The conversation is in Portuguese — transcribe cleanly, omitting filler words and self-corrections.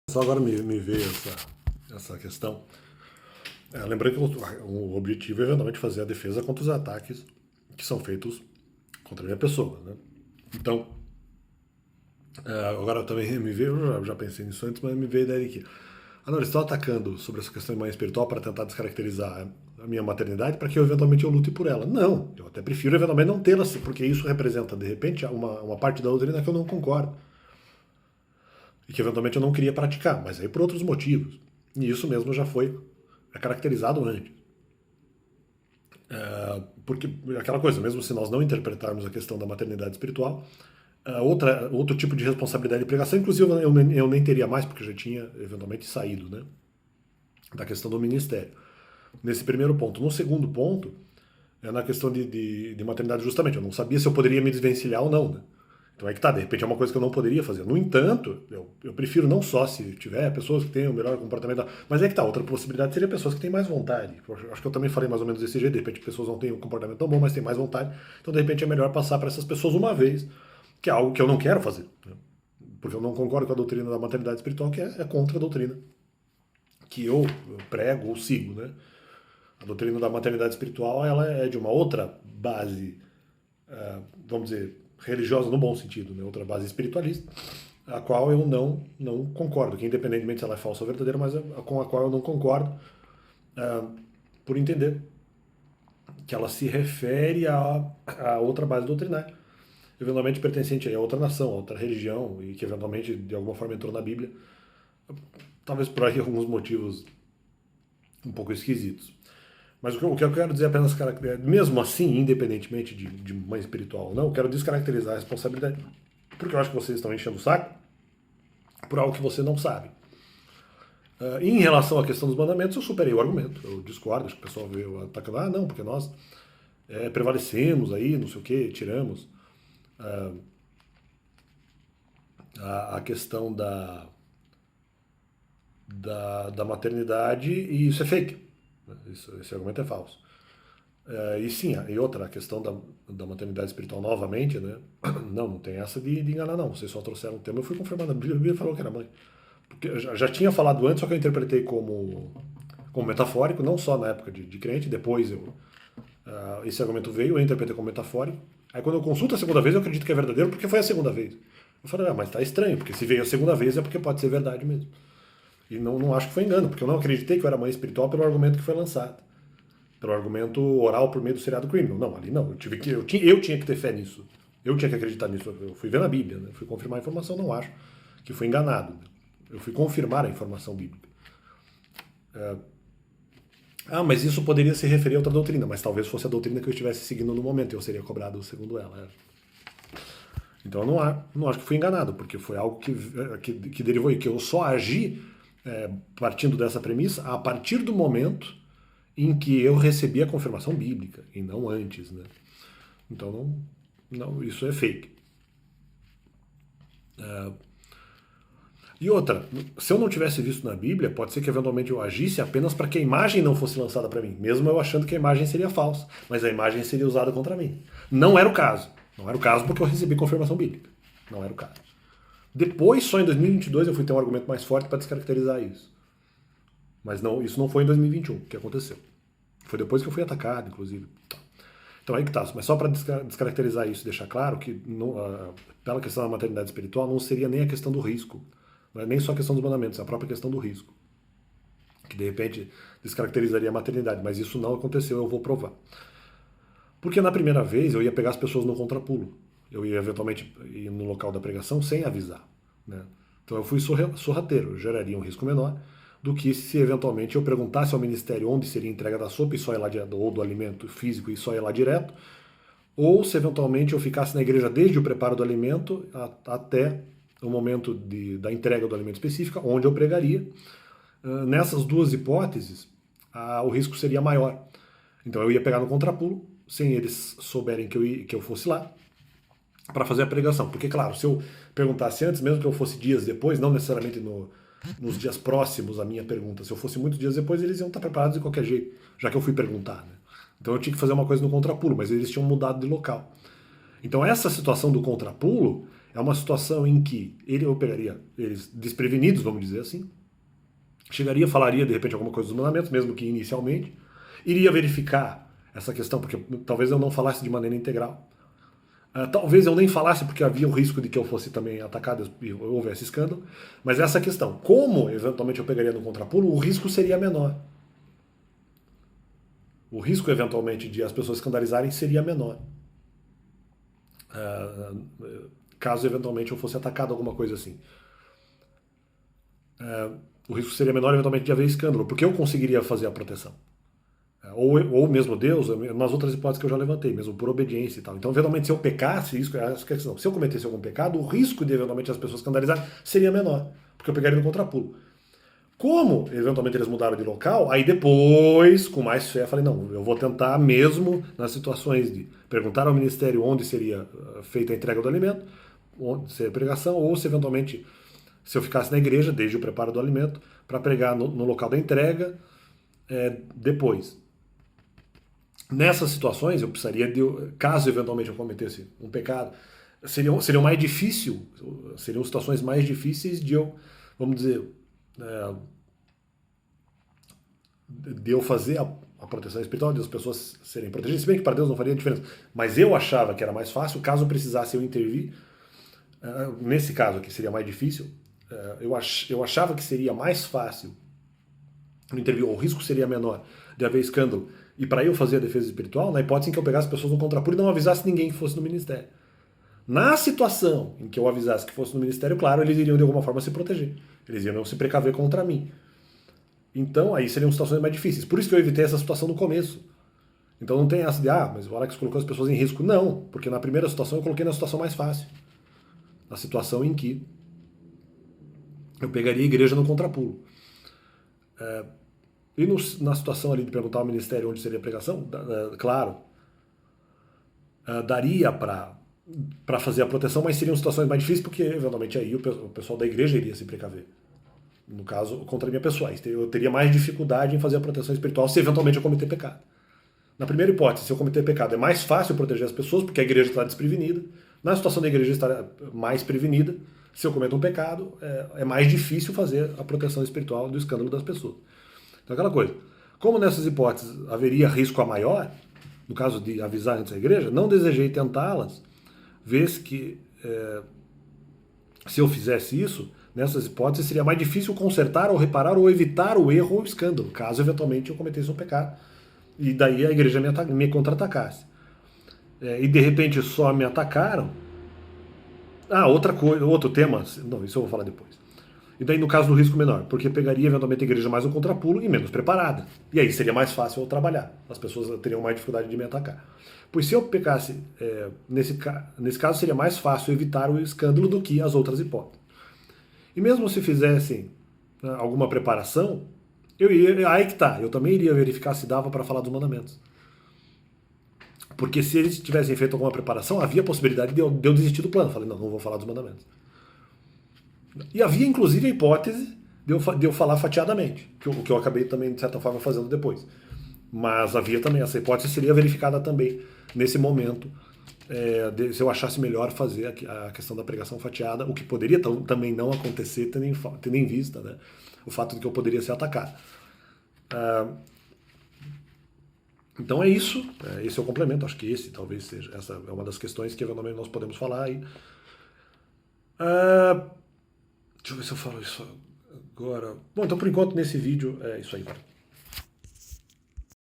Só agora me veio essa questão. Lembrei que o objetivo é eventualmente fazer a defesa contra os ataques que são feitos contra a minha pessoa, né? Então, agora também me veio, eu já pensei nisso antes, mas me veio daí que não, eles estão atacando sobre essa questão de manhã espiritual para tentar descaracterizar a minha maternidade para que eu eventualmente eu lute por ela. Não, eu até prefiro eventualmente não tê-la, porque isso representa, de repente, uma parte da doutrina que eu não concordo e que eventualmente eu não queria praticar, mas aí por outros motivos. E isso mesmo já foi caracterizado antes. Porque aquela coisa, mesmo se nós não interpretarmos a questão da maternidade espiritual, outro tipo de responsabilidade de pregação, inclusive eu nem teria mais, porque eu já tinha eventualmente saído, né, da questão do ministério. Nesse primeiro ponto. No segundo ponto, é na questão de maternidade, justamente. Eu não sabia se eu poderia me desvencilhar ou não, né? Então é que tá, de repente é uma coisa que eu não poderia fazer. No entanto, eu prefiro não só se tiver pessoas que tenham o melhor comportamento, mas é que tá, outra possibilidade seria pessoas que têm mais vontade. Eu acho que eu também falei mais ou menos desse jeito, de repente pessoas não têm um comportamento tão bom, mas têm mais vontade. Então de repente é melhor passar para essas pessoas uma vez, que é algo que eu não quero fazer, né? Porque eu não concordo com a doutrina da maternidade espiritual, que é contra a doutrina que eu prego ou sigo, né? A doutrina da maternidade espiritual, ela é de uma outra base, vamos dizer, religiosa no bom sentido, né? Outra base espiritualista, a qual eu não concordo, que independentemente se ela é falsa ou verdadeira, mas com a qual eu não concordo, por entender que ela se refere a outra base doutrinária, eventualmente pertencente a outra nação, a outra religião, e que eventualmente de alguma forma entrou na Bíblia, talvez por aí alguns motivos um pouco esquisitos. Mas o que eu quero dizer é apenas, mesmo assim, independentemente de mãe espiritual ou não, eu quero descaracterizar a responsabilidade. Porque eu acho que vocês estão enchendo o saco por algo que você não sabe. Em relação à questão dos mandamentos, eu superei o argumento. Eu discordo, acho que o pessoal veio atacando, não, porque nós prevalecemos aí, não sei o que, tiramos a questão da maternidade e isso é fake. Esse argumento é falso. E sim, e outra, a questão da maternidade espiritual novamente, né? Não tem essa de enganar, não. Vocês só trouxeram o tema, eu fui confirmando. A Bíblia falou que era mãe. Porque eu já tinha falado antes, só que eu interpretei como metafórico, não só na época de crente, depois esse argumento veio, eu interpretei como metafórico. Aí quando eu consulto a segunda vez, eu acredito que é verdadeiro, porque foi a segunda vez. Eu falei, mas tá estranho, porque se veio a segunda vez é porque pode ser verdade mesmo. E não acho que foi engano, porque eu não acreditei que eu era mãe espiritual pelo argumento que foi lançado. Pelo argumento oral por meio do seriado Criminal. Não, ali não. Eu tinha que ter fé nisso. Eu tinha que acreditar nisso. Eu fui ver na Bíblia, né? Fui confirmar a informação, não acho que fui enganado. Eu fui confirmar a informação bíblica. Mas isso poderia se referir a outra doutrina, mas talvez fosse a doutrina que eu estivesse seguindo no momento e eu seria cobrado segundo ela. Então eu não acho que fui enganado, porque foi algo que derivou e que eu só agi partindo dessa premissa a partir do momento em que eu recebi a confirmação bíblica, e não antes, né? Então, não, isso é fake. E outra, se eu não tivesse visto na Bíblia, pode ser que eventualmente eu agisse apenas para que a imagem não fosse lançada para mim, mesmo eu achando que a imagem seria falsa, mas a imagem seria usada contra mim. Não era o caso. Não era o caso porque eu recebi confirmação bíblica. Não era o caso. Depois, só em 2022, eu fui ter um argumento mais forte para descaracterizar isso. Mas não, isso não foi em 2021 que aconteceu. Foi depois que eu fui atacado, inclusive. Então aí que tá. Mas só para descaracterizar isso, deixar claro que pela questão da maternidade espiritual não seria nem a questão do risco. Não é nem só a questão dos mandamentos, é a própria questão do risco. Que de repente descaracterizaria a maternidade. Mas isso não aconteceu, eu vou provar. Porque na primeira vez eu ia pegar as pessoas no contrapulo. Eu ia eventualmente ir no local da pregação sem avisar, né? Então eu fui sorrateiro, eu geraria um risco menor do que se eventualmente eu perguntasse ao ministério onde seria a entrega da sopa e só ir lá direto, ou do alimento físico e só ir lá direto, ou se eventualmente eu ficasse na igreja desde o preparo do alimento até o momento da entrega do alimento específico, onde eu pregaria. Nessas duas hipóteses, o risco seria maior. Então eu ia pegar no contrapulo, sem eles souberem que eu fosse lá, para fazer a pregação. Porque, claro, se eu perguntasse antes, mesmo que eu fosse dias depois, não necessariamente nos dias próximos à minha pergunta, se eu fosse muitos dias depois, eles iam estar preparados de qualquer jeito, já que eu fui perguntar, né? Então eu tinha que fazer uma coisa no contrapulo, mas eles tinham mudado de local. Então essa situação do contrapulo, é uma situação em que eu pegaria eles desprevenidos, vamos dizer assim, chegaria, falaria de repente alguma coisa dos mandamentos, mesmo que inicialmente, iria verificar essa questão, porque talvez eu não falasse de maneira integral. Talvez eu nem falasse porque havia o risco de que eu fosse também atacado e houvesse escândalo, mas essa questão, como eventualmente eu pegaria no contrapulo, o risco seria menor. O risco eventualmente de as pessoas escandalizarem seria menor. Caso eventualmente eu fosse atacado, alguma coisa assim. O risco seria menor eventualmente de haver escândalo, porque eu conseguiria fazer a proteção. Ou mesmo Deus, nas outras hipóteses que eu já levantei, mesmo por obediência e tal. Então, eventualmente, se eu pecasse, isso é a questão. Se eu cometesse algum pecado, o risco de eventualmente as pessoas escandalizarem seria menor, porque eu pegaria no contrapulo. Como, eventualmente, eles mudaram de local, aí depois, com mais fé, falei, não, eu vou tentar mesmo nas situações de perguntar ao ministério onde seria feita a entrega do alimento, onde seria a pregação, ou se eventualmente, se eu ficasse na igreja, desde o preparo do alimento, para pregar no local da entrega, depois. Nessas situações, eu precisaria de, caso eventualmente eu cometesse um pecado, seriam mais difícil, seriam situações mais difíceis de eu, vamos dizer, de eu fazer a proteção espiritual, de as pessoas serem protegidas, se bem que para Deus não faria diferença, mas eu achava que era mais fácil, caso precisasse eu intervir, nesse caso aqui seria mais difícil, eu achava que seria mais fácil intervir, o risco seria menor de haver escândalo, e para eu fazer a defesa espiritual, na hipótese em que eu pegasse pessoas no contrapuro e não avisasse ninguém que fosse no ministério. Na situação em que eu avisasse que fosse no ministério, claro, eles iriam de alguma forma se proteger. Eles iriam se precaver contra mim. Então, aí seriam situações mais difíceis. Por isso que eu evitei essa situação no começo. Então não tem essa de, mas o Alex colocou as pessoas em risco. Não, porque na primeira situação eu coloquei na situação mais fácil. Na situação em que eu pegaria a igreja no contrapulo. E na situação ali de perguntar ao ministério onde seria a pregação, claro, daria para fazer a proteção, mas seriam situações mais difíceis, porque eventualmente aí o pessoal da igreja iria se precaver. No caso, contra a minha pessoa. Eu teria mais dificuldade em fazer a proteção espiritual se eventualmente eu cometer pecado. Na primeira hipótese, se eu cometer pecado, é mais fácil proteger as pessoas, porque a igreja está desprevenida. Na situação da igreja estar mais prevenida, se eu cometo um pecado, é mais difícil fazer a proteção espiritual do escândalo das pessoas. Então, aquela coisa. Como nessas hipóteses haveria risco a maior, no caso de avisar antes a igreja, não desejei tentá-las, vez que se eu fizesse isso, nessas hipóteses seria mais difícil consertar ou reparar ou evitar o erro ou o escândalo, caso eventualmente eu cometesse um pecado. E daí a igreja me contra-atacasse. E de repente só me atacaram. Outra coisa, outro tema, não, isso eu vou falar depois. E daí no caso do risco menor, porque pegaria eventualmente a igreja mais no contrapulo e menos preparada. E aí seria mais fácil eu trabalhar. As pessoas teriam mais dificuldade de me atacar. Pois se eu pecasse, nesse caso seria mais fácil evitar o escândalo do que as outras hipóteses. E mesmo se fizessem alguma preparação, aí que tá, eu também iria verificar se dava para falar dos mandamentos. Porque se eles tivessem feito alguma preparação, havia a possibilidade de eu desistir do plano. Falei, não vou falar dos mandamentos. E havia inclusive a hipótese de eu falar fatiadamente, o que eu acabei também, de certa forma, fazendo depois. Mas havia também, essa hipótese seria verificada também nesse momento, se eu achasse melhor fazer a questão da pregação fatiada, o que poderia também não acontecer, tendo em vista, né, o fato de que eu poderia ser atacado. Então é isso, esse é o complemento, acho que talvez seja, essa é uma das questões que eventualmente nós podemos falar aí. Deixa eu ver se eu falo isso agora. Bom, então por enquanto nesse vídeo é isso aí.